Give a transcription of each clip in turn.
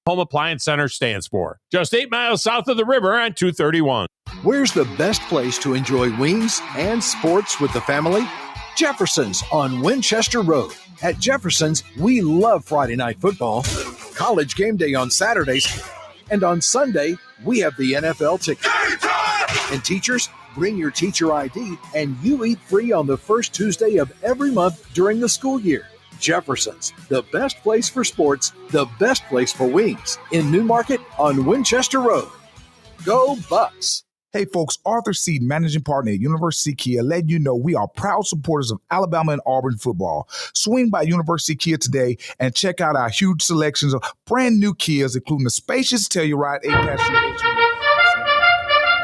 Home Appliance Center stands for. Just 8 miles south of the river on 231. Where's the best place to enjoy wings and sports with the family? Jefferson's on Winchester Road. At Jefferson's, we love Friday night football, college game day on Saturdays, and on Sunday, we have the NFL ticket. And teachers, bring your teacher ID, and you eat free on the first Tuesday of every month during the school year. Jefferson's, the best place for sports, the best place for wings, in Newmarket on Winchester Road. Go Bucks! Hey folks, Arthur Seed, managing partner at University Kia, letting you know we are proud supporters of Alabama and Auburn football. Swing by University Kia today and check out our huge selections of brand new Kias, including the spacious Telluride 8-passenger SUV.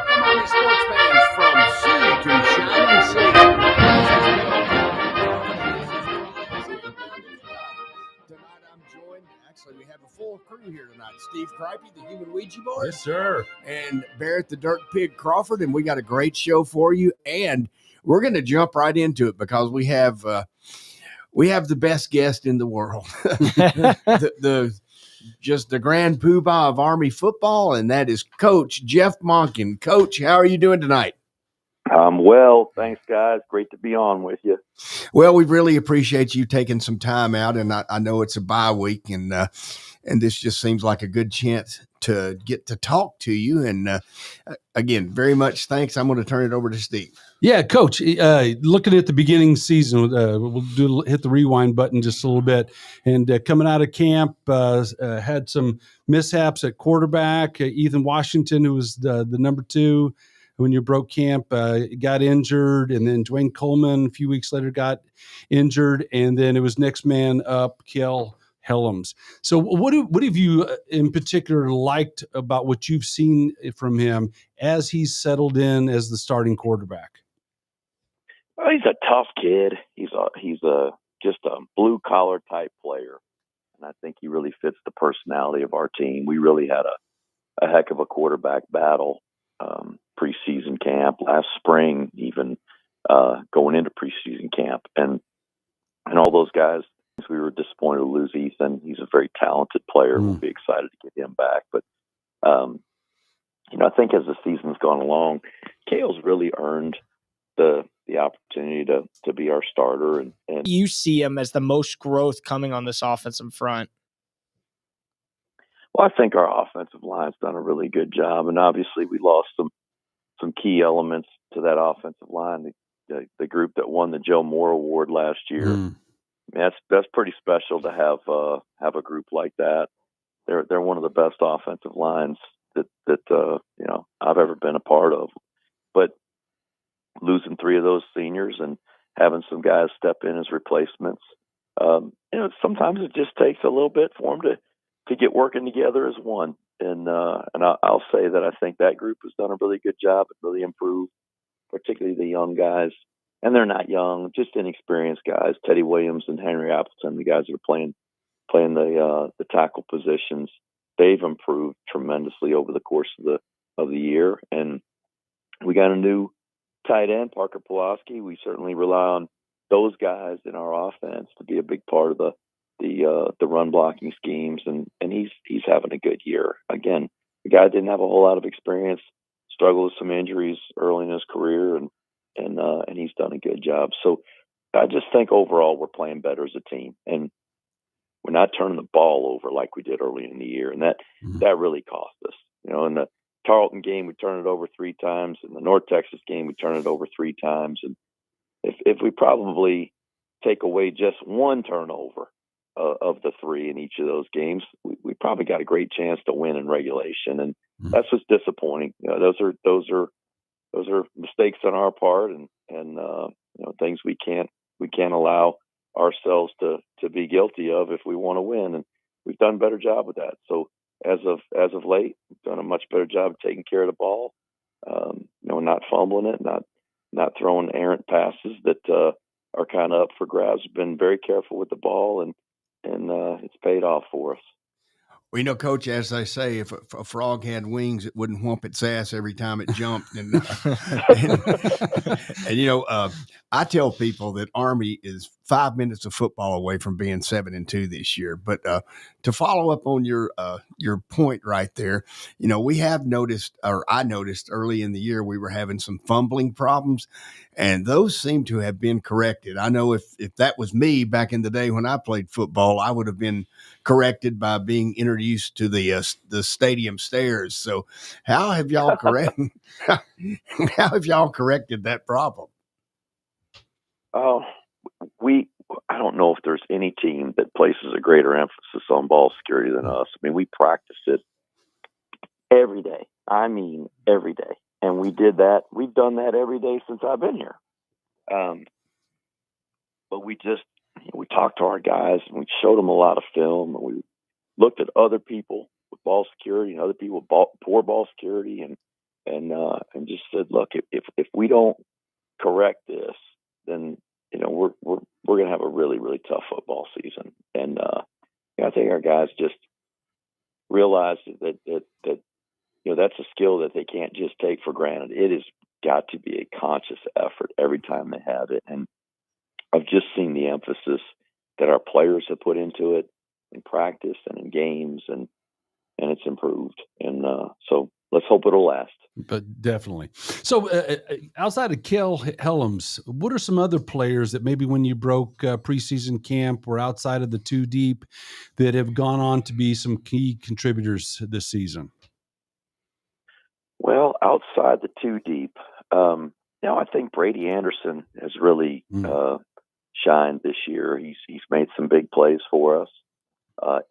Come on, sports fans, from sea to shining sea. Tonight I'm joined, actually we have a full crew here tonight. Steve Cripey, the human Ouija board. Yes, sir. And Barrett the Dirt Pig Crawford, and we got a great show for you. And we're going to jump right into it because we have the best guest in the world, just the grand poobah of Army football, and that is Coach Jeff Monken. Coach, how are you doing tonight? I'm well, thanks, guys. Great to be on with you. Well, we really appreciate you taking some time out, and I know it's a bye week, and this just seems like a good chance to get to talk to you. And again, very much thanks. I'm going to turn it over to Steve. Yeah, Coach. Looking at the beginning season, we'll hit the rewind button just a little bit. And coming out of camp, had some mishaps at quarterback. Ethan Washington, who was the number 2 when you broke camp, got injured, and then Dwayne Coleman a few weeks later got injured, and then it was next man up, Kel Helms. So what have you in particular liked about what you've seen from him as he's settled in as the starting quarterback? Well, he's a tough kid. He's just a blue collar type player, and I think he really fits the personality of our team. We really had a heck of a quarterback battle preseason camp last spring, even going into preseason camp, and all those guys. We were disappointed to lose Ethan. He's a very talented player. We'll be excited to get him back. But, I think as the season's gone along, Kale's really earned the opportunity to be our starter. And you see him as the most growth coming on this offensive front? Well, I think our offensive line's done a really good job. And obviously we lost some key elements to that offensive line. The group that won the Joe Moore Award last year. That's pretty special to have a group like that. They're one of the best offensive lines that I've ever been a part of. But losing 3 of those seniors and having some guys step in as replacements, sometimes it just takes a little bit for them to get working together as one. And I'll say that I think that group has done a really good job and really improved, particularly the young guys. And they're not young, just inexperienced guys. Teddy Williams and Henry Appleton, the guys that are playing the tackle positions, they've improved tremendously over the course of the year. And we got a new tight end, Parker Pulaski. We certainly rely on those guys in our offense to be a big part of the run blocking schemes. And he's having a good year. Again, the guy didn't have a whole lot of experience, struggled with some injuries early in his career, and he's done a good job. So I just think overall we're playing better as a team, and we're not turning the ball over like we did early in the year, and that really cost us. In the Tarleton game we turned it over 3 times. In the North Texas game we turned it over 3 times. And if we probably take away just 1 turnover of the 3 in each of those games, we probably got a great chance to win in regulation, and that's what's disappointing. Those are mistakes on our part, and things we can't allow ourselves to be guilty of if we want to win. And we've done a better job with that. So as of late, we've done a much better job of taking care of the ball, not fumbling it, not throwing errant passes that are kind of up for grabs. We've been very careful with the ball, and it's paid off for us. Well, Coach, as they say, if a frog had wings, it wouldn't whump its ass every time it jumped. And I tell people that Army is 5 minutes of football away from being 7-2 this year. But to follow up on your point right there, we have noticed, or I noticed early in the year, we were having some fumbling problems, and those seem to have been corrected. I know if that was me back in the day when I played football, I would have been corrected by being introduced to the stadium stairs. So how have y'all corrected that problem? Oh, I don't know if there's any team that places a greater emphasis on ball security than us. I mean, we practice it every day. I mean, every day. And we did that. We've done that every day since I've been here. But we talked to our guys and we showed them a lot of film, and we looked at other people with ball security and other people with poor ball security, and just said, look, if we don't correct this, then we're going to have a really, really tough football season. And I think our guys just realized that that's a skill that they can't just take for granted. It has got to be a conscious effort every time they have it. And I've just seen the emphasis that our players have put into it in practice and in games, and it's improved. And so let's hope it'll last. But definitely. So outside of Kel Helms, what are some other players that maybe when you broke preseason camp were outside of the two deep that have gone on to be some key contributors this season? Well, outside the two deep, I think Brady Anderson has really shined this year. He's made some big plays for us.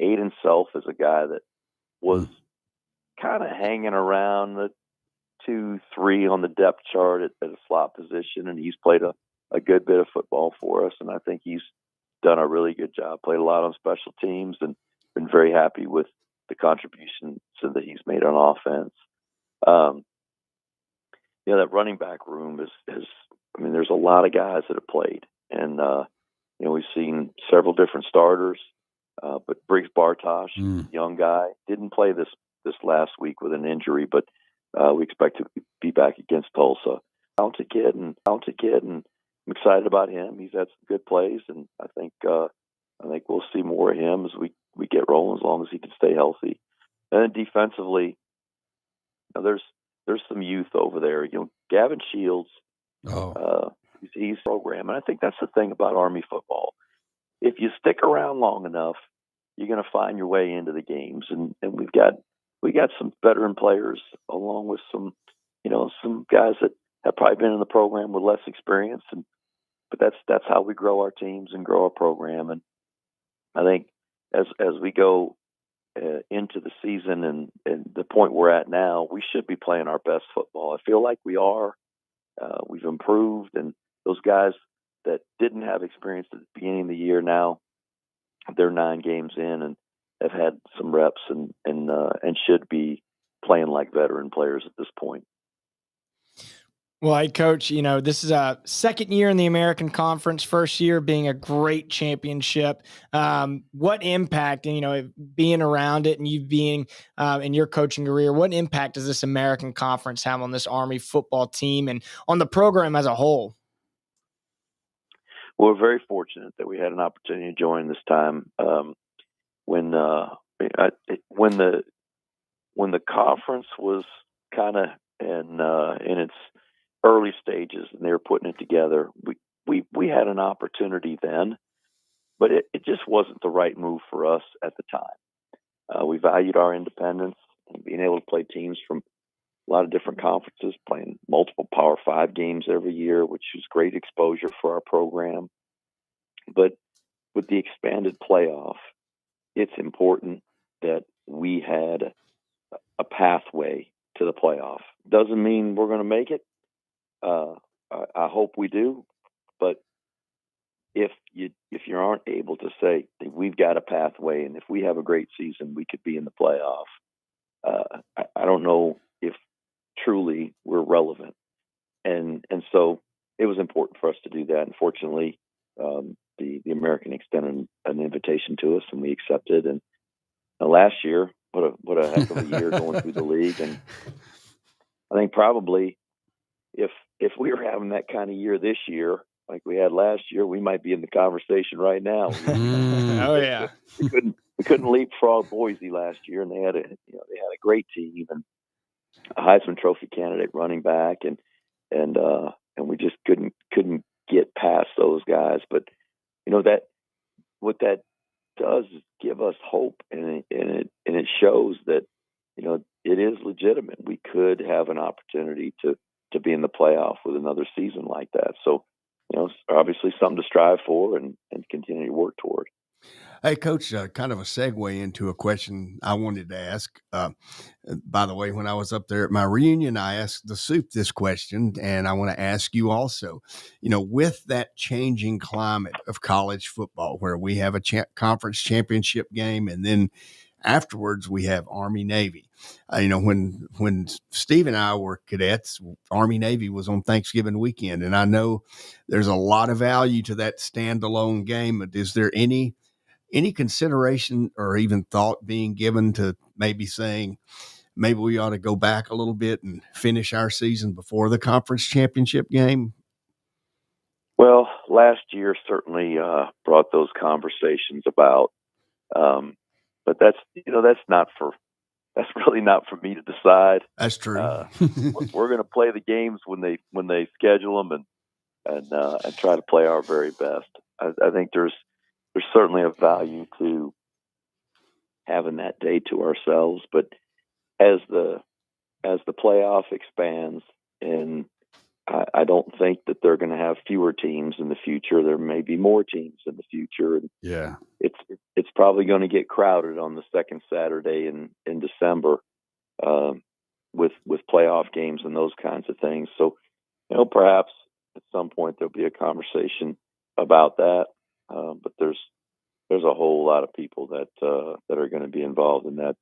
Aiden Self is a guy that was kind of hanging around the 2-3 on the depth chart at a slot position, and he's played a good bit of football for us, and I think he's done a really good job. Played a lot on special teams and been very happy with the contributions that he's made on offense. That running back room is there's a lot of guys that have played, and we've seen several different starters, but Briggs Bartosh, young guy, didn't play this last week with an injury, but we expect to be back against Tulsa. Talented kid, and I'm excited about him. He's had some good plays, and I think we'll see more of him as we get rolling, as long as he can stay healthy. And then defensively, there's some youth over there. Gavin Shields, he's program, and I think that's the thing about Army football. If you stick around long enough, you're going to find your way into the games, and we got some veteran players along with some guys that have probably been in the program with less experience, but that's how we grow our teams and grow our program. And I think as we go into the season and the point we're at now, we should be playing our best football. I feel like we are. We've improved, and those guys that didn't have experience at the beginning of the year, now they're 9 games in and have had some reps and should be playing like veteran players at this point. Well, hey, Coach, this is a second year in the American Conference, first year being a great championship. What impact, being around it and you being in your coaching career, what impact does this American Conference have on this Army football team and on the program as a whole? Well, we're very fortunate that we had an opportunity to join this time. When the conference was kind of in its early stages and they were putting it together, we had an opportunity then, but it just wasn't the right move for us at the time. We valued our independence and being able to play teams from a lot of different conferences, playing multiple Power 5 games every year, which was great exposure for our program. But with the expanded playoff, it's important that we had a pathway to the playoff. Doesn't mean we're going to make it. I hope we do, but if you aren't able to say we've got a pathway, and if we have a great season, we could be in the playoff, I don't know if truly we're relevant. And so it was important for us to do that. And fortunately, the American extended an invitation to us, and we accepted. And last year, what a heck of a year going through the league. And I think probably if we were having that kind of year this year, like we had last year, we might be in the conversation right now. Oh yeah. We couldn't leapfrog Boise last year, and they had a great team and a Heisman Trophy candidate running back, and we just couldn't get past those guys. But that what that does is give us hope, and it shows that it is legitimate. We could have an opportunity to be in the playoff with another season like that. So it's obviously something to strive for and continue to work toward. Hey, Coach, kind of a segue into a question I wanted to ask. By the way, when I was up there at my reunion, I asked the Soup this question, and I want to ask you also, with that changing climate of college football, where we have a conference championship game, and then afterwards we have Army-Navy. When Steve and I were cadets, Army-Navy was on Thanksgiving weekend, and I know there's a lot of value to that standalone game. But is there any consideration or even thought being given to maybe saying maybe we ought to go back a little bit and finish our season before the conference championship game? Well, last year certainly brought those conversations about, but that's really not for me to decide. That's true. We're going to play the games when they schedule them and try to play our very best. I think there's certainly a value to having that day to ourselves, but as the playoff expands, and I don't think that they're going to have fewer teams in the future. There may be more teams in the future. And yeah, it's probably going to get crowded on the second Saturday in December with playoff games and those kinds of things. So perhaps at some point there'll be a conversation about that. But there's a whole lot of people that are going to be involved in that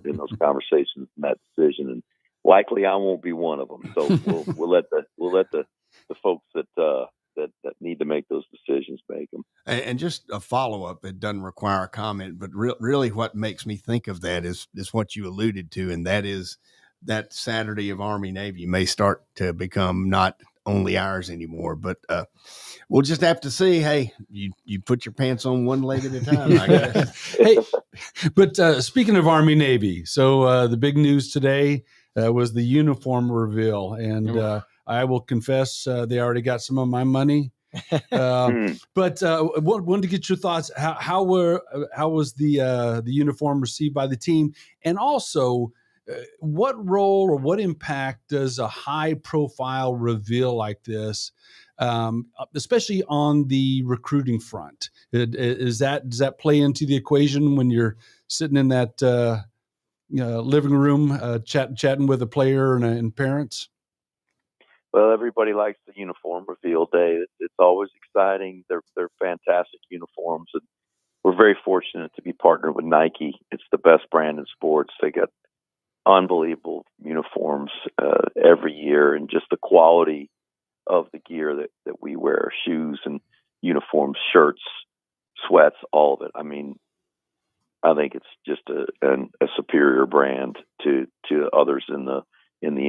in those conversations and that decision, and likely I won't be one of them. So we'll let the folks that need to make those decisions make them. And just a follow up, it doesn't require a comment, but really what makes me think of that is what you alluded to, and that is that Saturday of Army-Navy may start to become not only ours anymore, but we'll just have to see. Hey, you put your pants on one leg at a time, I guess. Hey, but speaking of Army-Navy, so the big news today was the uniform reveal, and I will confess they already got some of my money. But wanted to get your thoughts. How was the uniform received by the team, and also what role or what impact does a high-profile reveal like this, especially on the recruiting front, does that play into the equation when you're sitting in that living room chatting with a player and parents? Well, everybody likes the uniform reveal day. It's always exciting. They're fantastic uniforms, and we're very fortunate to be partnered with Nike. It's the best brand in sports. They got unbelievable uniforms every year, and just the quality of the gear that we wear, shoes and uniforms, shirts, sweats, all of it. I mean, I think it's just a superior brand to others in the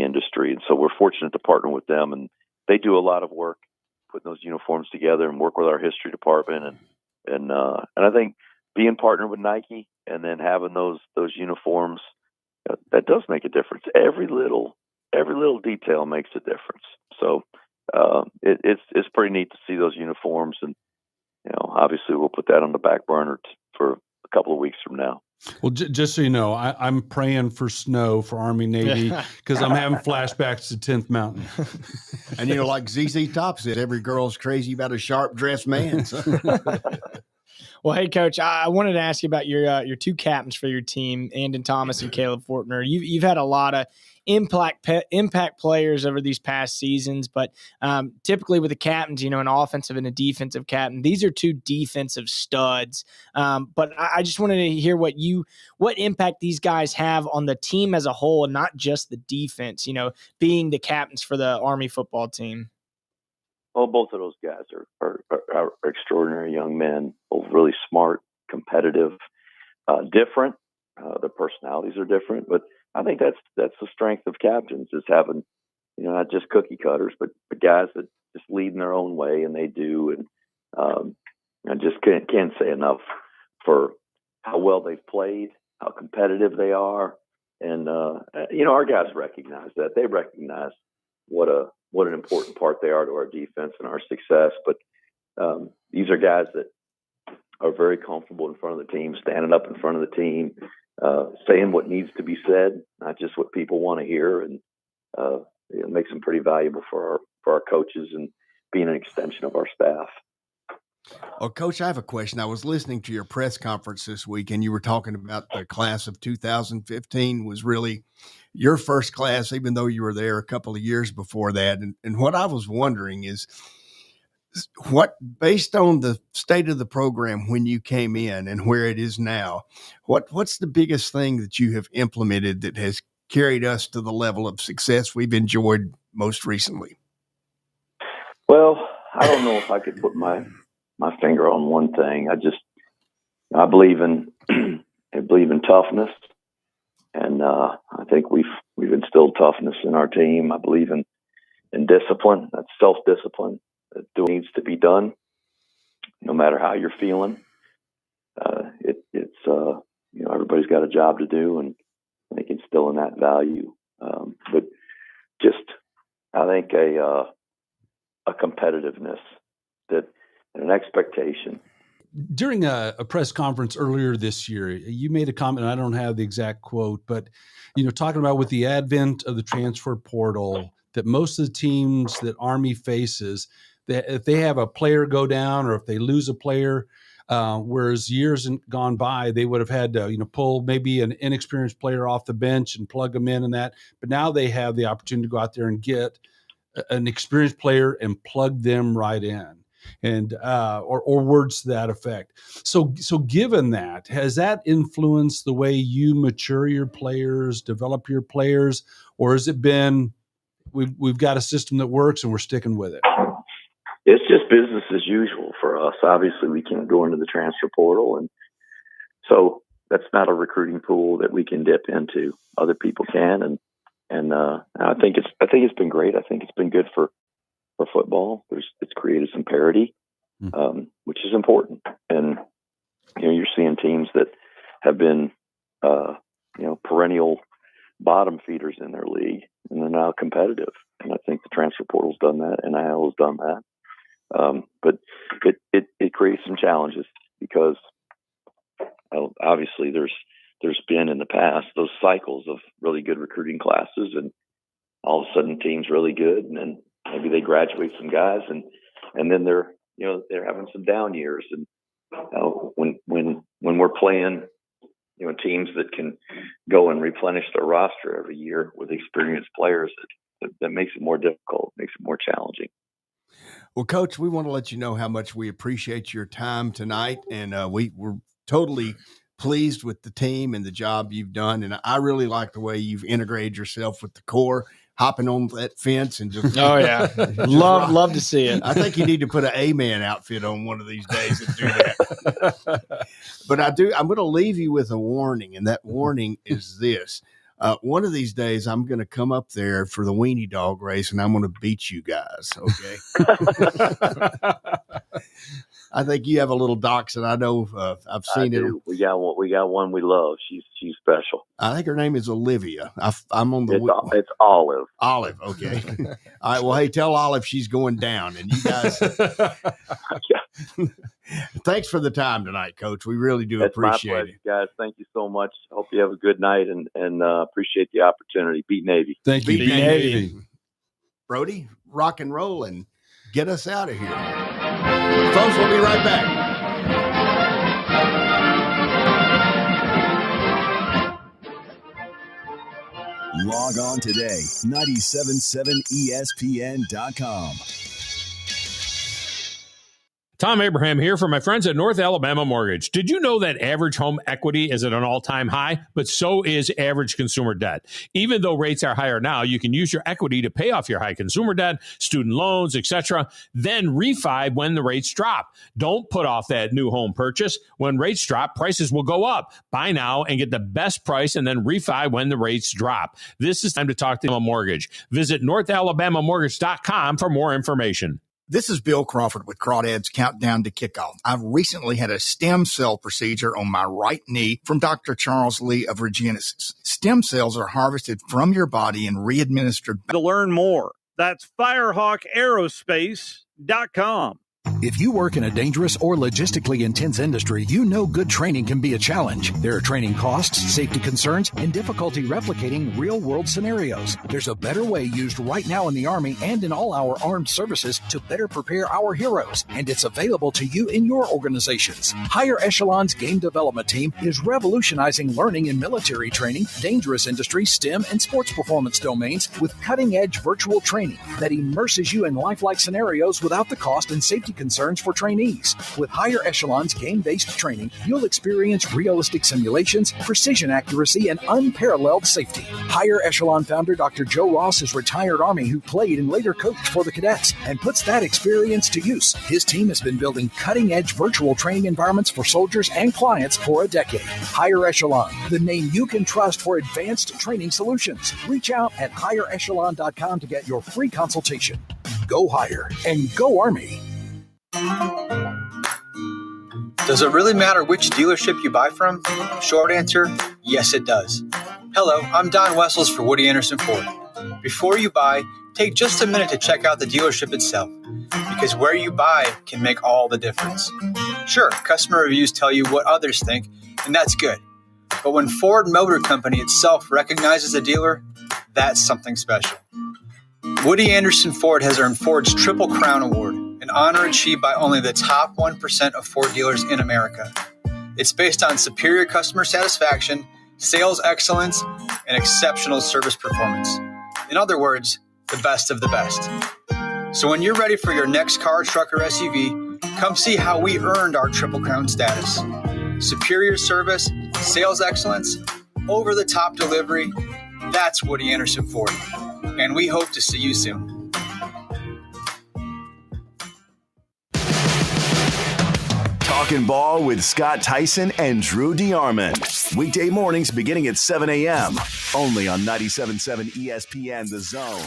industry. And so we're fortunate to partner with them, and they do a lot of work putting those uniforms together and work with our history department. And I think being partnered with Nike and then having those uniforms, that does make a difference. Every little detail makes a difference. So it's pretty neat to see those uniforms, and obviously we'll put that on the back burner for a couple of weeks from now. Well, just so you know, I'm praying for snow for Army-Navy because I'm having flashbacks to 10th Mountain. And like ZZ Top said, every girl's crazy about a sharp-dressed man. So. Well, hey, Coach, I wanted to ask you about your two captains for your team, Andon Thomas and Caleb Fortner. You've had a lot of impact players over these past seasons, but typically with the captains, an offensive and a defensive captain, these are two defensive studs. But I just wanted to hear what impact these guys have on the team as a whole, and not just the defense, being the captains for the Army football team. Well, both of those guys are extraordinary young men, both really smart, competitive, different, The personalities are different, but I think that's the strength of captains, is having, not just cookie cutters, but guys that just lead in their own way, and they do. And I just can't say enough for how well they've played, how competitive they are. And, our guys recognize that. They recognize what an important part they are to our defense and our success. But these are guys that are very comfortable in front of the team, standing up in front of the team, saying what needs to be said, not just what people want to hear. And it makes them pretty valuable for our coaches and being an extension of our staff. Well, Coach, I have a question. I was listening to your press conference this week, and you were talking about the class of 2015 was really your first class, even though you were there a couple of years before that. And what I was wondering is, based on the state of the program when you came in and where it is now, what's the biggest thing that you have implemented that has carried us to the level of success we've enjoyed most recently? Well, I don't know if I could put my finger on one thing. I believe in toughness, and I think we've instilled toughness in our team. I believe in discipline. That's self-discipline. That needs to be done, no matter how you're feeling. Everybody's got a job to do, and I think instilling that value. But just, I think a competitiveness and an expectation. During a press conference earlier this year, you made a comment, and I don't have the exact quote, but, talking about with the advent of the transfer portal, that most of the teams that Army faces, that if they have a player go down or if they lose a player, whereas years gone by, they would have had to, pull maybe an inexperienced player off the bench and plug them in and that. But now they have the opportunity to go out there and get an experienced player and plug them right in, and or words to that effect. So given that, has that influenced the way you mature your players, develop your players, or has it been we've got a system that works and we're sticking with it? It's just business as usual for us. Obviously, we can't go into the transfer portal, and so that's not a recruiting pool that we can dip into. Other people can, and I think it's been great. I think it's been good for football. It's created some parity, which is important. And you're seeing teams that have been perennial bottom feeders in their league, and they're now competitive. And I think the transfer portal's done that, NIL has done that. But it creates some challenges because obviously there's been in the past those cycles of really good recruiting classes, and all of a sudden teams really good, and then maybe they graduate some guys, and then they're having some down years. And when we're playing teams that can go and replenish their roster every year with experienced players, that makes it more difficult, makes it more challenging. Well, Coach, we want to let you know how much we appreciate your time tonight, and we're totally pleased with the team and the job you've done. And I really like the way you've integrated yourself with the core, hopping on that fence and just love to see it. I think you need to put an A-man outfit on one of these days and do that. But I'm going to leave you with a warning, and that warning is this. One of these days, I'm going to come up there for the weenie dog race, and I'm going to beat you guys. Okay. I think you have a little dachshund. I know I've seen it. We got one we love. She's special. I think her name is Olivia. I'm on the. It's Olive. Olive. Okay. All right. Well, hey, tell Olive she's going down, and you guys. Thanks for the time tonight, Coach. We really do appreciate it, guys. Thank you so much. I hope you have a good night, and appreciate the opportunity. Beat Navy. Thank you. Beat Navy. Brody, rock and roll and get us out of here. Folks, we'll be right back. Log on today, 977ESPN.com. Tom Abraham here for my friends at North Alabama Mortgage. Did you know that average home equity is at an all-time high, but so is average consumer debt? Even though rates are higher now, you can use your equity to pay off your high consumer debt, student loans, etc., then refi when the rates drop. Don't put off that new home purchase. When rates drop, prices will go up. Buy now and get the best price and then refi when the rates drop. This is time to talk to Alabama Mortgage. Visit NorthAlabamaMortgage.com for more information. This is Bill Crawford with Crawdads Countdown to Kickoff. I've recently had a stem cell procedure on my right knee from Dr. Charles Lee of Regenesis. Stem cells are harvested from your body and re-administered. To learn more, that's firehawkaerospace.com. If you work in a dangerous or logistically intense industry, you know good training can be a challenge. There are training costs, safety concerns, and difficulty replicating real-world scenarios. There's a better way used right now in the Army and in all our armed services to better prepare our heroes, and it's available to you in your organizations. Higher Echelon's Game Development Team is revolutionizing learning in military training, dangerous industry, STEM, and sports performance domains with cutting-edge virtual training that immerses you in lifelike scenarios without the cost and safety concerns for trainees. With Higher Echelon's game-based training, you'll experience realistic simulations, precision accuracy, and unparalleled safety. Higher Echelon founder Dr. Joe Ross is retired Army who played and later coached for the cadets and puts that experience to use. His team has been building cutting-edge virtual training environments for soldiers and clients for a decade. Higher Echelon, the name you can trust for advanced training solutions. Reach out at higherechelon.com to get your free consultation. Go Higher and go Army. Does it really matter which dealership you buy from? Short answer, yes it does. Hello, I'm Don Wessels for Woody Anderson Ford. Before you buy, take just a minute to check out the dealership itself, because where you buy can make all the difference. Sure, customer reviews tell you what others think, and that's good. But when Ford Motor Company itself recognizes a dealer, that's something special. Woody Anderson Ford has earned Ford's Triple Crown Award, an honor achieved by only the top 1% of Ford dealers in America. It's based on superior customer satisfaction, sales excellence, and exceptional service performance. In other words, the best of the best. So when you're ready for your next car, truck, or SUV, come see how we earned our Triple Crown status. Superior service, sales excellence, over-the-top delivery, that's Woody Anderson Ford. And we hope to see you soon. Talking Ball with Scott Tyson and Drew DeArmond. Weekday mornings beginning at 7 a.m. Only on 97.7 ESPN The Zone.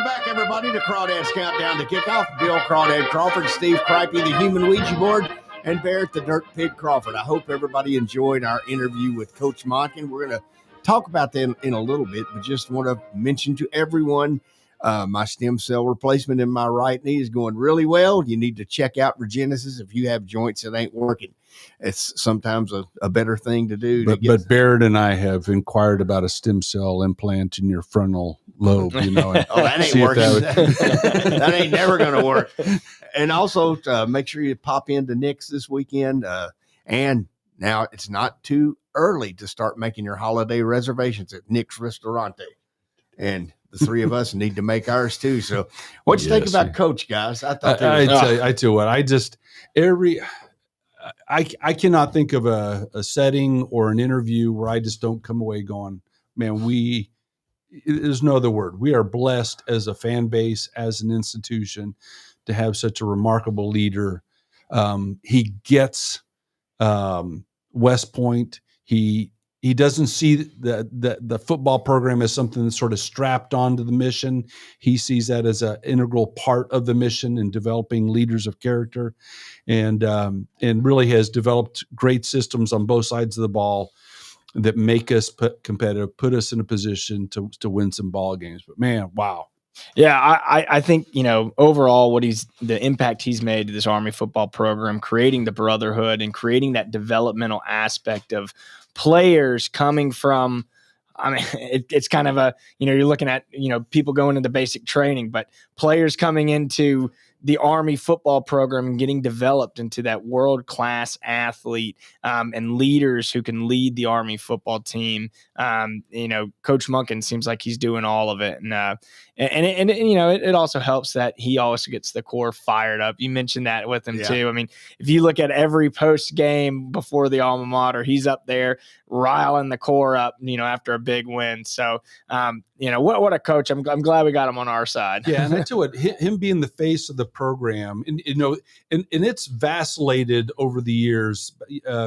Back, everybody, to Crawdads Countdown to Kickoff. Bill Crawdad Crawford, Steve Cripey, the Human Ouija Board, and Barrett the Dirt Pig Crawford. I hope everybody enjoyed our interview with Coach Monken. We're going to talk about them in a little bit, but just want to mention to everyone, my stem cell replacement in my right knee is going really well. You need to check out Regenesis if you have joints that ain't working. It's sometimes a better thing to do. But Barrett and I have inquired about a stem cell implant in your frontal lobe. You know, that ain't working. That ain't never going to work. And also make sure you pop into Nick's this weekend. And now it's not too early to start making your holiday reservations at Nick's Ristorante. And the three of us need to make ours too. So what you think about Coach, guys? I thought I tell you what, I cannot think of a setting or an interview where I just don't come away going, man, there's no other word. We are blessed as a fan base, as an institution, to have such a remarkable leader. He gets West Point. He doesn't see the football program as something that's sort of strapped onto the mission. He sees that as an integral part of the mission in developing leaders of character, and really has developed great systems on both sides of the ball that make us competitive, put us in a position to win some ball games. But man, wow. Yeah, I think, overall the impact he's made to this Army football program, creating the brotherhood and creating that developmental aspect of players coming from, it's kind of you're looking at, people going into basic training, but players coming into the Army football program and getting developed into that world-class athlete and leaders who can lead the Army football team. Coach Monken seems like he's doing all of it. And it also helps that he always gets the core fired up. You mentioned that with him too. I mean, if you look at every post game before the alma mater, he's up there riling the core up, after a big win. So, what a coach. I'm glad we got him on our side. Yeah. And I tell you what, him being the face of the program, and it's vacillated over the years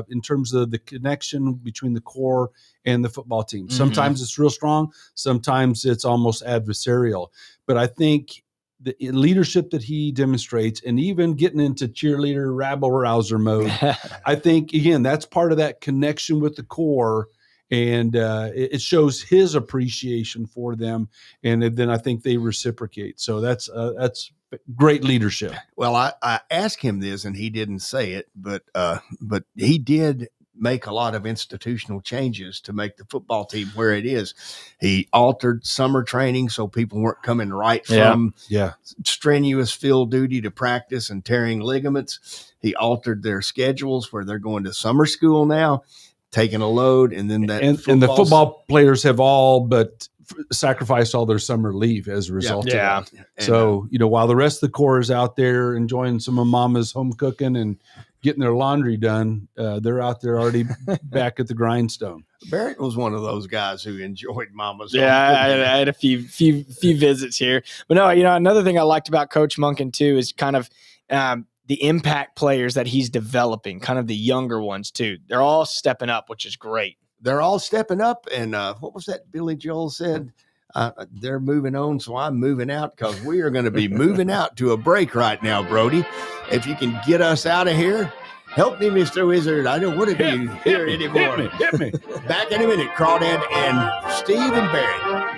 in terms of the connection between the core and the football team. Sometimes it's real strong. Sometimes it's almost adversarial. But I think the leadership that he demonstrates, and even getting into cheerleader rabble rouser mode, I think, again, that's part of that connection with the core. And it shows his appreciation for them. And then I think they reciprocate. So that's great leadership. Well, I asked him this and he didn't say it, but he did make a lot of institutional changes to make the football team where it is. He altered summer training so people weren't coming right from strenuous field duty to practice and tearing ligaments. He altered their schedules where they're going to summer school now, taking a load, and then and the football players have all but sacrificed all their summer leave as a result of that. So, while the rest of the core is out there enjoying some of mama's home cooking and getting their laundry done, they're out there already back at the grindstone. Barrett was one of those guys who enjoyed mama's. I had a few visits here, but no, another thing I liked about Coach Monken too is kind of the impact players that he's developing, kind of the younger ones too. They're all stepping up, which is great. They're all stepping up. And what was that Billy Joel said? They're moving on, so I'm moving out, because we are going to be moving out to a break right now, Brody. If you can get us out of here, help me, Mr. Wizard. I don't want to be here anymore. Hit me. Back in a minute, Crawdad and Steve and Barrett.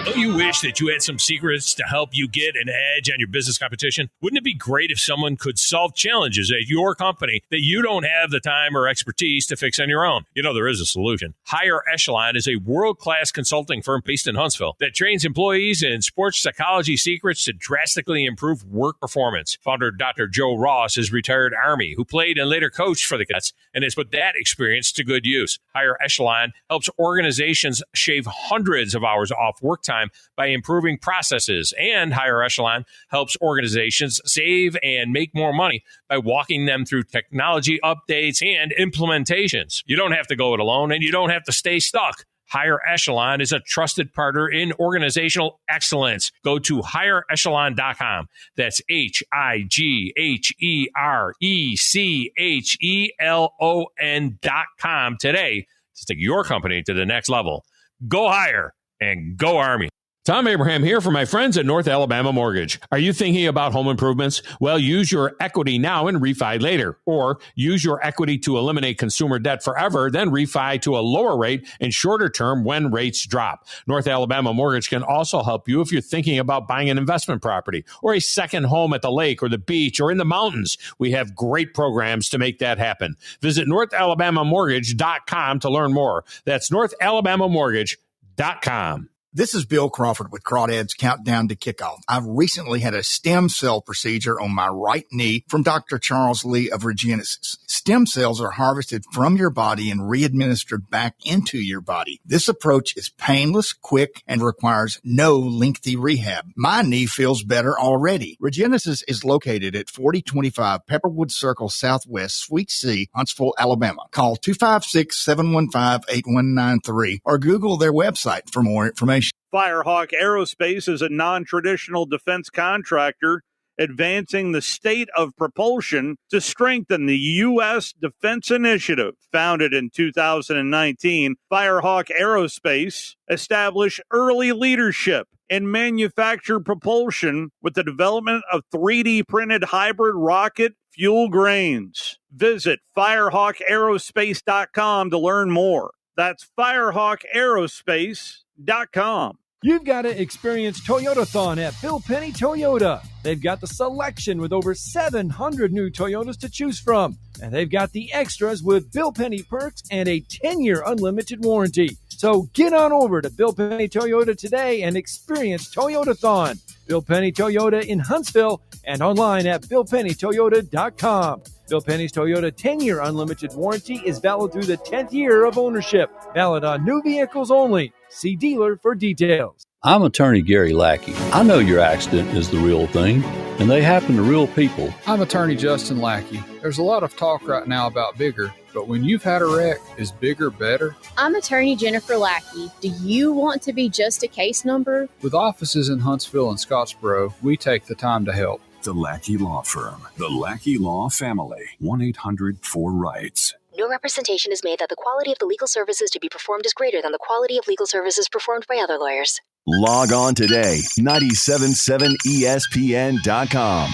Don't you wish that you had some secrets to help you get an edge on your business competition? Wouldn't it be great if someone could solve challenges at your company that you don't have the time or expertise to fix on your own? There is a solution. Higher Echelon is a world-class consulting firm based in Huntsville that trains employees in sports psychology secrets to drastically improve work performance. Founder Dr. Joe Ross is retired Army who played and later coached for the Cats and has put that experience to good use. Higher Echelon helps organizations shave hundreds of hours off work time by improving processes, and Higher Echelon helps organizations save and make more money by walking them through technology updates and implementations. You don't have to go it alone, and you don't have to stay stuck. Higher Echelon is a trusted partner in organizational excellence. Go to higherechelon.com. That's HIGHERECHELON.com today to take your company to the next level. Go higher and go Army. Tom Abraham here for my friends at North Alabama Mortgage. Are you thinking about home improvements? Well, use your equity now and refi later. Or use your equity to eliminate consumer debt forever, then refi to a lower rate and shorter term when rates drop. North Alabama Mortgage can also help you if you're thinking about buying an investment property or a second home at the lake or the beach or in the mountains. We have great programs to make that happen. Visit NorthAlabamaMortgage.com to learn more. That's NorthAlabamaMortgage.com. This is Bill Crawford with Crawdads Countdown to Kickoff. I've recently had a stem cell procedure on my right knee from Dr. Charles Lee of Regenesis. Stem cells are harvested from your body and re-administered back into your body. This approach is painless, quick, and requires no lengthy rehab. My knee feels better already. Regenesis is located at 4025 Pepperwood Circle Southwest, Suite C, Huntsville, Alabama. Call 256-715-8193 or Google their website for more information. Firehawk Aerospace is a non-traditional defense contractor advancing the state of propulsion to strengthen the U.S. Defense Initiative. Founded in 2019, Firehawk Aerospace established early leadership in manufactured propulsion with the development of 3D printed hybrid rocket fuel grains. Visit firehawkaerospace.com to learn more. That's firehawkaerospace.com. You've got to experience Toyotathon at Bill Penny Toyota. They've got the selection with over 700 new Toyotas to choose from. And they've got the extras with Bill Penny perks and a 10-year unlimited warranty. So get on over to Bill Penny Toyota today and experience Toyotathon. Bill Penny Toyota in Huntsville and online at BillPennyToyota.com. Bill Penny's Toyota 10-year unlimited warranty is valid through the 10th year of ownership. Valid on new vehicles only. See dealer for details. I'm attorney Gary Lackey. I know your accident is the real thing, and they happen to real people. I'm attorney Justin Lackey. There's a lot of talk right now about bigger, but when you've had a wreck, is bigger better? I'm attorney Jennifer Lackey. Do you want to be just a case number? With offices in Huntsville and Scottsboro, we take the time to help. The Lackey Law Firm. The Lackey Law Family. 1-800-4RIGHTS. No representation is made that the quality of the legal services to be performed is greater than the quality of legal services performed by other lawyers. Log on today, 977ESPN.com.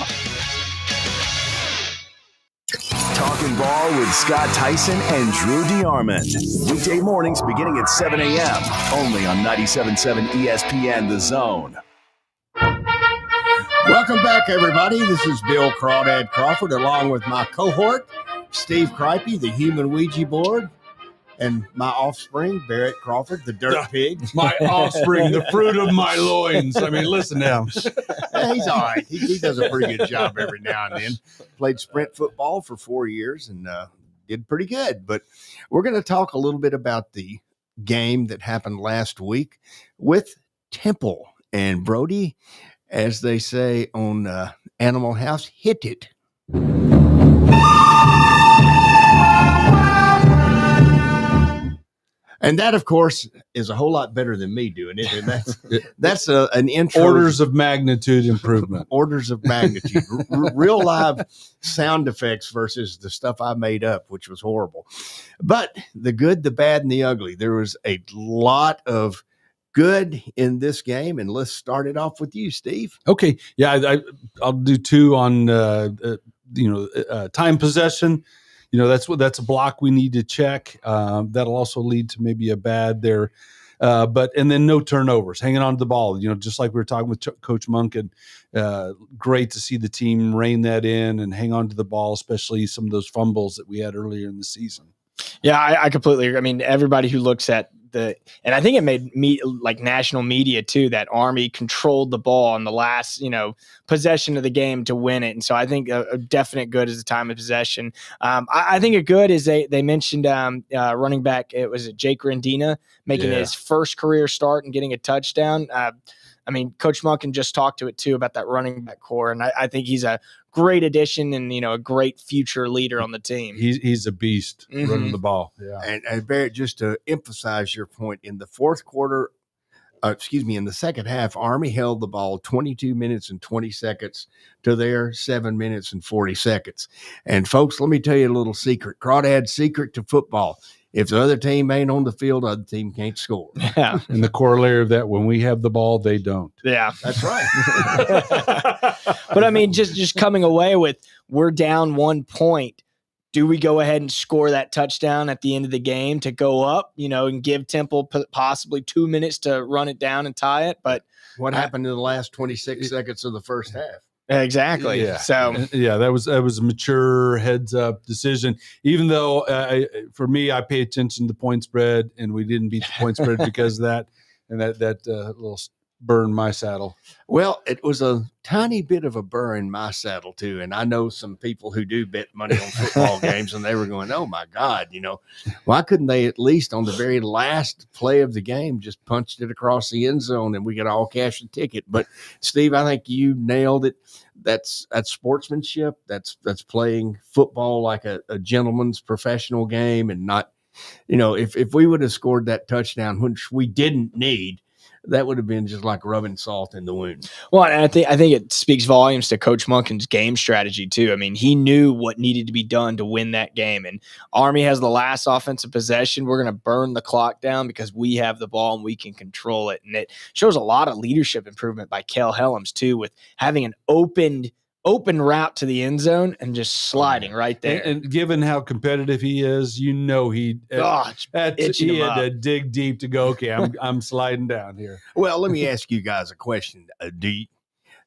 Talking Ball with Scott Tyson and Drew DeArmond. Weekday mornings beginning at 7 a.m. Only on 97.7 ESPN The Zone. Welcome back, everybody. This is Bill Crawdad Crawford, along with my cohort, Steve Cripey, the human Ouija board, and my offspring, Barrett Crawford, the dirt pig. My offspring, the fruit of my loins. I mean, listen to him. He's all right. He does a pretty good job every now and then. Played sprint football for 4 years and did pretty good. But we're going to talk a little bit about the game that happened last week with Temple and Brody. As they say on Animal House, hit it. And that, of course, is a whole lot better than me doing it. And that's an intro. Orders of magnitude improvement. Orders of magnitude. Real live sound effects versus the stuff I made up, which was horrible. But the good, the bad, and the ugly. There was a lot of good in this game, and let's start it off with you, Steve. Okay, yeah, I'll do two on time possession. That's a block we need to check. That'll also lead to maybe a bad there, and then no turnovers, hanging on to the ball. Just like we were talking with Coach Monken. Great to see the team rein that in and hang on to the ball, especially some of those fumbles that we had earlier in the season. Yeah, I completely agree. I mean, everybody who looks at and I think it made national media too, that Army controlled the ball in the last, possession of the game to win it. And so I think a definite good is the time of possession. I think a good is they mentioned running back. It was Jake Rendina making his first career start and getting a touchdown. Coach Monken just talked to it too about that running back core. And I think he's a great addition and, a great future leader on the team. He's a beast running the ball. Yeah. And Barrett, just to emphasize your point, in the fourth quarter, in the second half, Army held the ball 22 minutes and 20 seconds to their 7 minutes and 40 seconds. And folks, let me tell you a little secret. Crawdad's secret to football. If the other team ain't on the field, the other team can't score. Yeah. And the corollary of that, when we have the ball, they don't. Yeah. That's right. But just coming away with, we're down 1 point. Do we go ahead and score that touchdown at the end of the game to go up, and give Temple possibly 2 minutes to run it down and tie it? But what happened in the last 26 seconds of the first half? Exactly. Yeah. So that was a mature heads up decision. Even though for me, I pay attention to point spread, and we didn't beat the point spread because of that, and that little burned my saddle. Well, it was a tiny bit of a burr in my saddle too, and I know some people who do bet money on football games, and they were going, "Oh my God, why couldn't they at least on the very last play of the game just punched it across the end zone and we could all cash a ticket?" But Steve, I think you nailed it. That's sportsmanship. That's playing football like a gentleman's professional game, and not, if we would have scored that touchdown, which we didn't need, that would have been just like rubbing salt in the wound. Well, and I think it speaks volumes to Coach Monken's game strategy too. I mean, he knew what needed to be done to win that game. And Army has the last offensive possession. We're going to burn the clock down because we have the ball and we can control it. And it shows a lot of leadership improvement by Kel Helms too, with having an opened open route to the end zone and just sliding right there. And given how competitive he is, he had to dig deep to go, okay, I'm sliding down here. Well, let me ask you guys a question. Do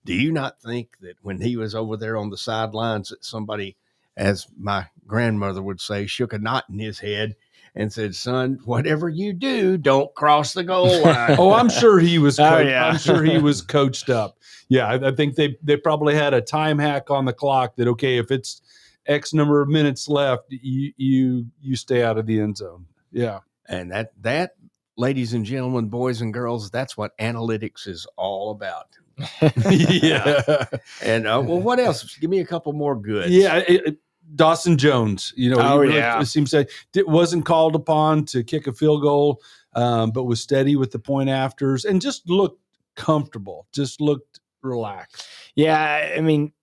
you not think that when he was over there on the sidelines that somebody, as my grandmother would say, shook a knot in his head and said, son, whatever you do, don't cross the goal line? Oh, I'm sure he was I'm sure he was coached up. Yeah, I think they probably had a time hack on the clock that, okay, if it's X number of minutes left, you stay out of the end zone. Yeah. And that, ladies and gentlemen, boys and girls, that's what analytics is all about. Yeah. And well, what else? Give me a couple more goods. Yeah. Dawson Jones, he really seems like it wasn't called upon to kick a field goal, but was steady with the point afters and just looked comfortable, just looked relaxed. Yeah. I mean,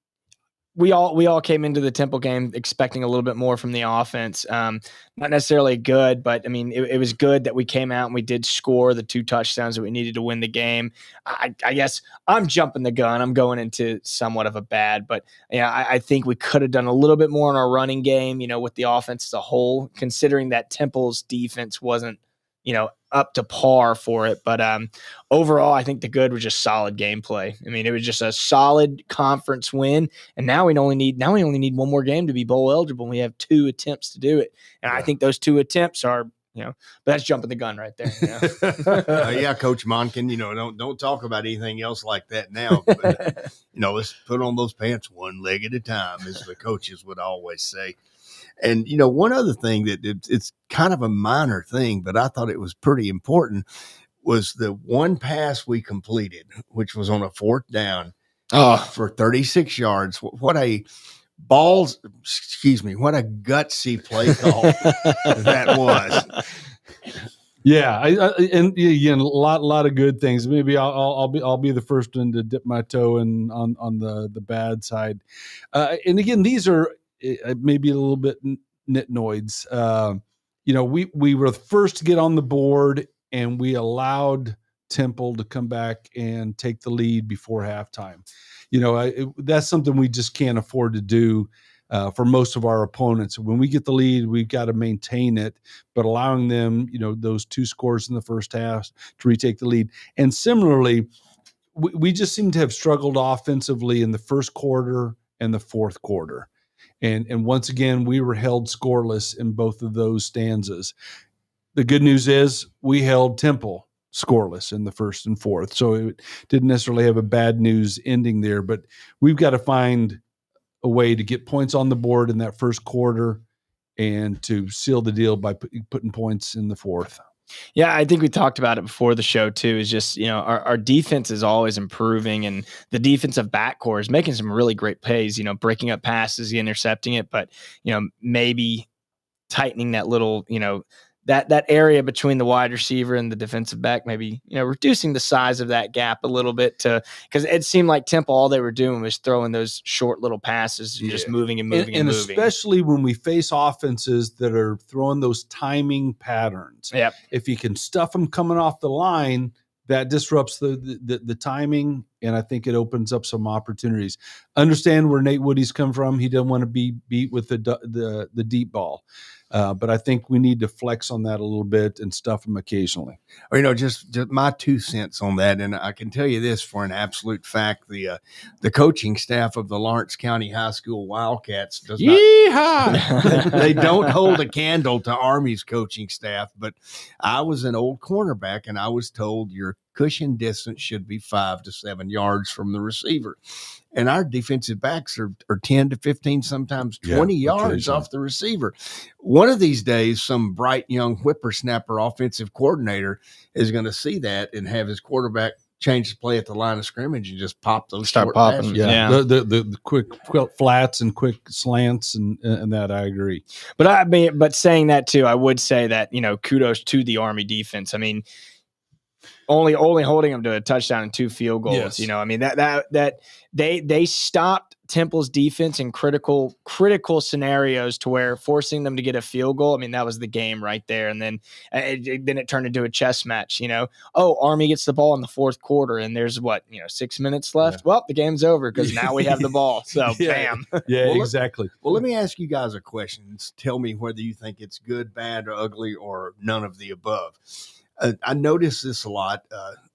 we all came into the Temple game expecting a little bit more from the offense. Not necessarily good, but I mean, it was good that we came out and we did score the 2 touchdowns that we needed to win the game. I guess I'm jumping the gun. I'm going into somewhat of a bad, but yeah, I think we could have done a little bit more in our running game, with the offense as a whole, considering that Temple's defense wasn't, up to par for it. But overall, I think the good was just solid gameplay. I mean, it was just a solid conference win. And now we only need one more game to be bowl eligible. And we have 2 attempts to do it. And I think those 2 attempts are, but that's jumping the gun right there. Yeah, Coach Monken, don't talk about anything else like that now. But, let's put on those pants one leg at a time, as the coaches would always say. And, one other thing that it's kind of a minor thing, but I thought it was pretty important, was the one pass we completed, which was on a 4th down for 36 yards. What a gutsy play call that was. Yeah, and again, a lot of good things. Maybe I'll be the first one to dip my toe in on the bad side. And again, these are maybe a little bit nitnoids. We were the first to get on the board, and we allowed Temple to come back and take the lead before halftime. That's something we just can't afford to do for most of our opponents. When we get the lead, we've got to maintain it, but allowing them, those 2 scores in the first half to retake the lead. And similarly, we just seem to have struggled offensively in the first quarter and the fourth quarter. And once again, we were held scoreless in both of those stanzas. The good news is we held Temple scoreless in the first and fourth. So it didn't necessarily have a bad news ending there, but we've got to find a way to get points on the board in that first quarter and to seal the deal by putting points in the fourth. Yeah, I think we talked about it before the show too, is just, our defense is always improving, and the defensive backcourt is making some really great plays, breaking up passes, intercepting it, but, maybe tightening that little, that area between the wide receiver and the defensive back, maybe, reducing the size of that gap a little bit because it seemed like Temple, all they were doing was throwing those short little passes and just moving and moving and moving. Especially when we face offenses that are throwing those timing patterns. Yep. If you can stuff them coming off the line, that disrupts the timing, and I think it opens up some opportunities. Understand where Nate Woody's come from. He doesn't want to be beat with the deep ball. But I think we need to flex on that a little bit and stuff them occasionally. Or, just my 2 cents on that. And I can tell you this for an absolute fact, the coaching staff of the Lawrence County High School Wildcats does not, they don't hold a candle to Army's coaching staff. But I was an old cornerback, and I was told your cushion distance should be 5 to 7 yards from the receiver. And our defensive backs are 10 to 15, sometimes 20 yards off the receiver. One of these days, some bright young whippersnapper offensive coordinator is going to see that and have his quarterback change the play at the line of scrimmage and just pop those short passes. Yeah. The quick flats and quick slants and that, I agree. But saying that too, I would say that, kudos to the Army defense. I mean, only holding them to a touchdown and 2 field goals. Yes. You know, I mean that they stopped Temple's defense in critical scenarios to where forcing them to get a field goal. I mean, that was the game right there. And then it turned into a chess match. You know, Army gets the ball in the 4th quarter, and there's 6 minutes left. Yeah. Well, the game's over because now we have the ball. So bam. Yeah, exactly. Let me ask you guys a question. Tell me whether you think it's good, bad, or ugly, or none of the above. I notice this a lot.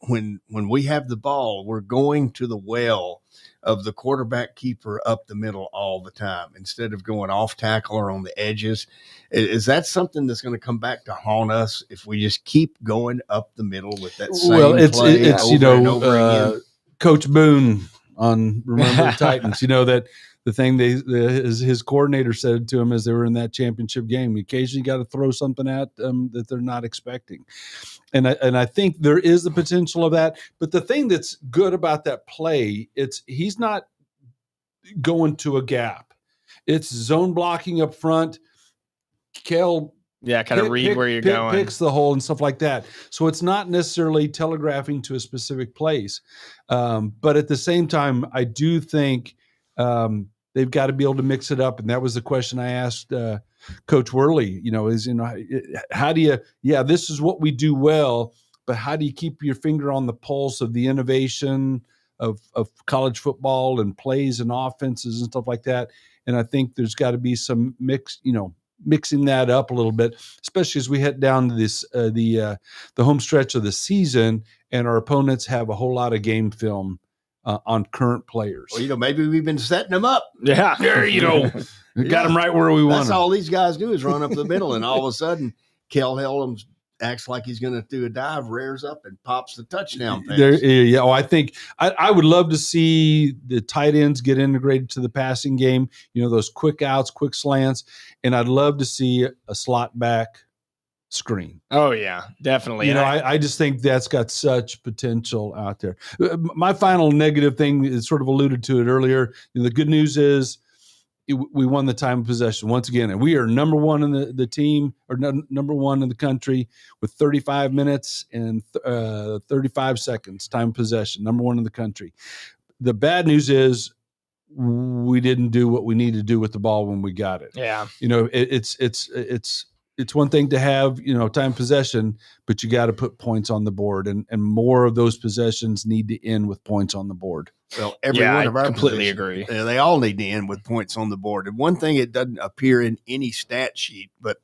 When we have the ball, we're going to the well of the quarterback keeper up the middle all the time instead of going off tackle or on the edges. Is that something that's going to come back to haunt us if we just keep going up the middle with that same play it's over and over again? Coach Boone on Remember the Titans, that the thing his coordinator said to him as they were in that championship game, you occasionally got to throw something at them that they're not expecting. And I think there is the potential of that. But the thing that's good about that play, he's not going to a gap. It's zone blocking up front. Kel kind of read where you're going. Picks the hole and stuff like that. So it's not necessarily telegraphing to a specific place. But at the same time, I do think they've got to be able to mix it up. And that was the question I asked Coach Worley, how do you, this is what we do well, but how do you keep your finger on the pulse of the innovation of college football and plays and offenses and stuff like that? And I think there's got to be some mixing that up a little bit, especially as we head down to this, the home stretch of the season, and our opponents have a whole lot of game film on current players. Well, maybe we've been setting them up. Yeah. There you go. Got them right where we want them. That's all these guys do is run up the middle, and all of a sudden, Kel Helms acts like he's going to do a dive, rears up, and pops the touchdown pass. I think I would love to see the tight ends get integrated to the passing game, those quick outs, quick slants, and I'd love to see a slot back screen. Oh yeah, definitely. I just think that's got such potential out there. My final negative thing is sort of alluded to it earlier. The good news is we won the time of possession once again, and we are number one in the team, or number one in the country, with 35 minutes and 35 seconds time of possession, number one in the country. The bad news is we didn't do what we needed to do with the ball when we got it. Yeah. It's one thing to have, time possession, but you got to put points on the board, and more of those possessions need to end with points on the board. Well, every one of our completely agree. They all need to end with points on the board. And one thing, it doesn't appear in any stat sheet, but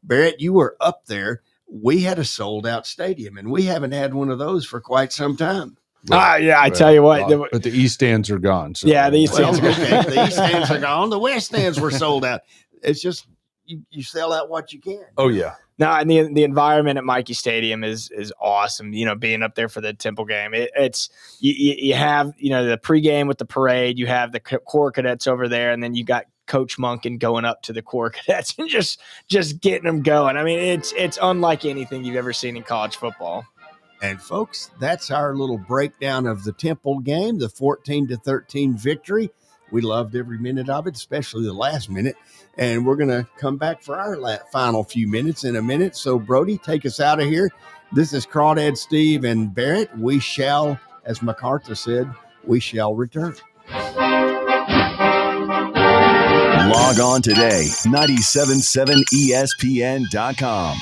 Barrett, you were up there. We had a sold out stadium, and we haven't had one of those for quite some time. I tell you what. But the East stands are gone. So. Yeah, the East stands are gone. The East stands are gone. The West stands were sold out. It's just you sell out what you can. Oh, yeah. No, and the environment at Michie Stadium is awesome. Being up there for the Temple game, it's you have the pregame with the parade. You have the Corps Cadets over there, and then you got Coach Monken going up to the Corps Cadets and just getting them going. I mean, it's unlike anything you've ever seen in college football. And folks, that's our little breakdown of the Temple game, the 14-13 victory. We loved every minute of it, especially the last minute. And we're going to come back for our final few minutes in a minute. So, Brody, take us out of here. This is Crawdad, Steve, and Barrett. We shall, as MacArthur said, we shall return. Log on today, 977ESPN.com.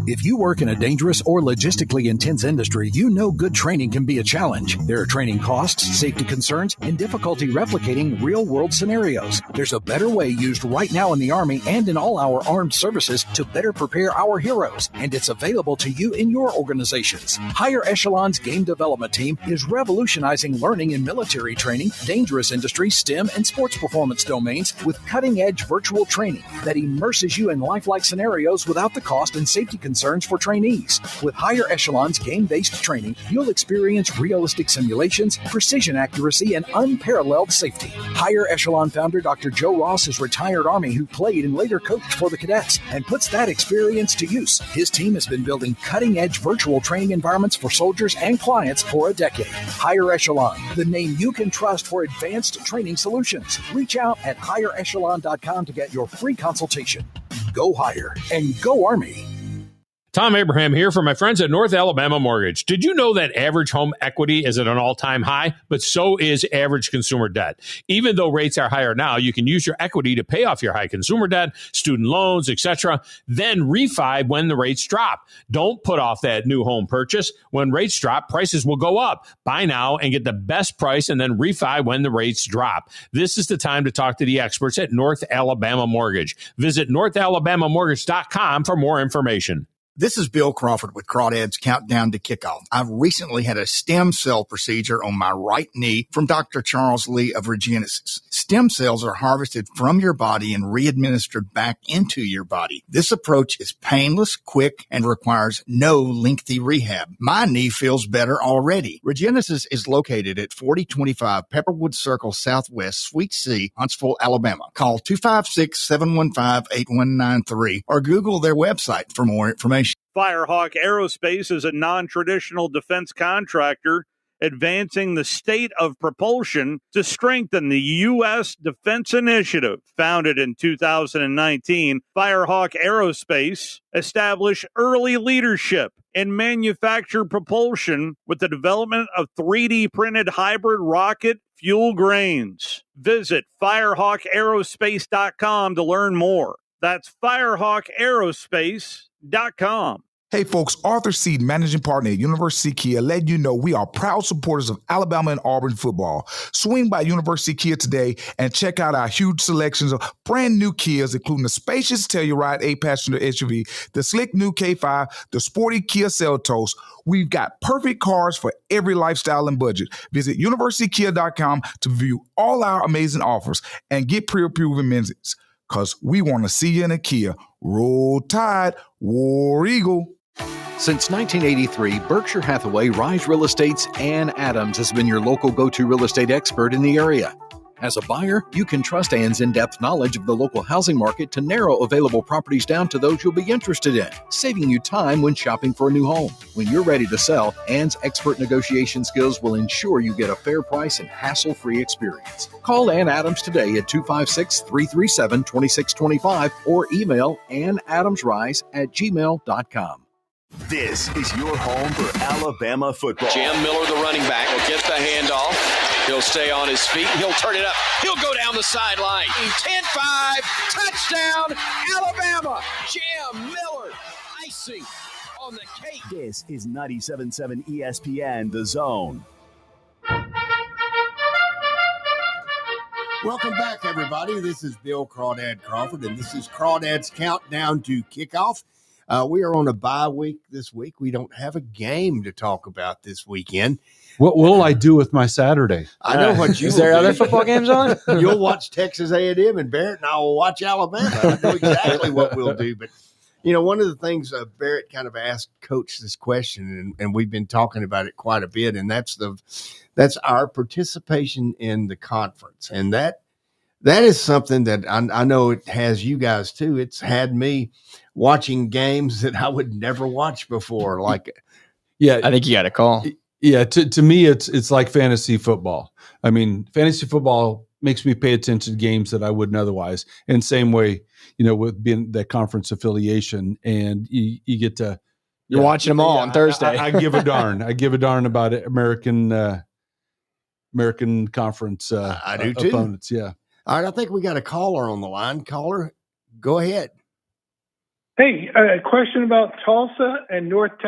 If you work in a dangerous or logistically intense industry, you know good training can be a challenge. There are training costs, safety concerns, and difficulty replicating real-world scenarios. There's a better way used right now in the Army and in all our armed services to better prepare our heroes, and it's available to you in your organizations. Higher Echelon's Game Development Team is revolutionizing learning in military training, dangerous industry, STEM, and sports performance domains with cutting-edge virtual training that immerses you in lifelike scenarios without the cost and safety concerns for trainees. With Higher Echelon's game-based training, you'll experience realistic simulations, precision accuracy, and unparalleled safety. Higher Echelon founder Dr. Joe Ross is retired Army who played and later coached for the cadets and puts that experience to use. His team has been building cutting-edge virtual training environments for soldiers and clients for a decade. Higher Echelon, the name you can trust for advanced training solutions. Reach out at higherechelon.com to get your free consultation. Go Higher and go Army. Tom Abraham here for my friends at North Alabama Mortgage. Did you know that average home equity is at an all-time high? But so is average consumer debt. Even though rates are higher now, you can use your equity to pay off your high consumer debt, student loans, etc., then refi when the rates drop. Don't put off that new home purchase. When rates drop, prices will go up. Buy now and get the best price and then refi when the rates drop. This is the time to talk to the experts at North Alabama Mortgage. Visit NorthAlabamaMortgage.com for more information. This is Bill Crawford with Crawdads Countdown to Kickoff. I've recently had a stem cell procedure on my right knee from Dr. Charles Lee of Regenesis. Stem cells are harvested from your body and re-administered back into your body. This approach is painless, quick, and requires no lengthy rehab. My knee feels better already. Regenesis is located at 4025 Pepperwood Circle Southwest, Suite C, Huntsville, Alabama. Call 256-715-8193 or Google their website for more information. Firehawk Aerospace is a non-traditional defense contractor advancing the state of propulsion to strengthen the U.S. defense initiative. Founded in 2019, Firehawk Aerospace established early leadership in manufactured propulsion with the development of 3D printed hybrid rocket fuel grains. Visit firehawkaerospace.com to learn more. That's firehawkaerospace.com. Hey folks, Arthur Seed, managing partner at University Kia, letting you know we are proud supporters of Alabama and Auburn football. Swing by University Kia today and check out our huge selections of brand new Kias, including the spacious Telluride 8-passenger SUV, the slick new K5, the sporty Kia Seltos. We've got perfect cars for every lifestyle and budget. Visit universitykia.com to view all our amazing offers and get pre-approved amenities, because we want to see you in a Kia. Roll Tide, War Eagle. Since 1983, Berkshire Hathaway Rise Real Estate's Ann Adams has been your local go-to real estate expert in the area. As a buyer, you can trust Ann's in-depth knowledge of the local housing market to narrow available properties down to those you'll be interested in, saving you time when shopping for a new home. When you're ready to sell, Ann's expert negotiation skills will ensure you get a fair price and hassle-free experience. Call Ann Adams today at 256-337-2625 or email annadamsrise@gmail.com. This is your home for Alabama football. Jam Miller, the running back, will get the handoff. He'll stay on his feet. He'll turn it up. He'll go down the sideline. 10-5, touchdown, Alabama. Jam Miller, icing on the cake. This is 97.7 ESPN, The Zone. Welcome back, everybody. This is Bill Crawdad Crawford, and this is Crawdad's Countdown to Kickoff. We are on a bye week this week. We don't have a game to talk about this weekend. What will I do with my Saturday? I know what you Is there will other do. football games on? You'll watch Texas A&M, and Barrett and I will watch Alabama. I know exactly what we'll do. But, you know, one of the things Barrett kind of asked Coach this question, and we've been talking about it quite a bit, and that's our participation in the conference. And that is something that I know it has you guys too. It's had me watching games that I would never watch before. Like, yeah, I think you got a call. Yeah, to me, it's like fantasy football. I mean, fantasy football makes me pay attention to games that I wouldn't otherwise. And same way, you know, with being that conference affiliation, and you get to you're watching them all on Thursday. I give a darn. I give a darn about it, American conference. I do too. Opponents. Yeah. All right, I think we got a caller on the line. Caller, go ahead. Hey, a question about Tulsa and North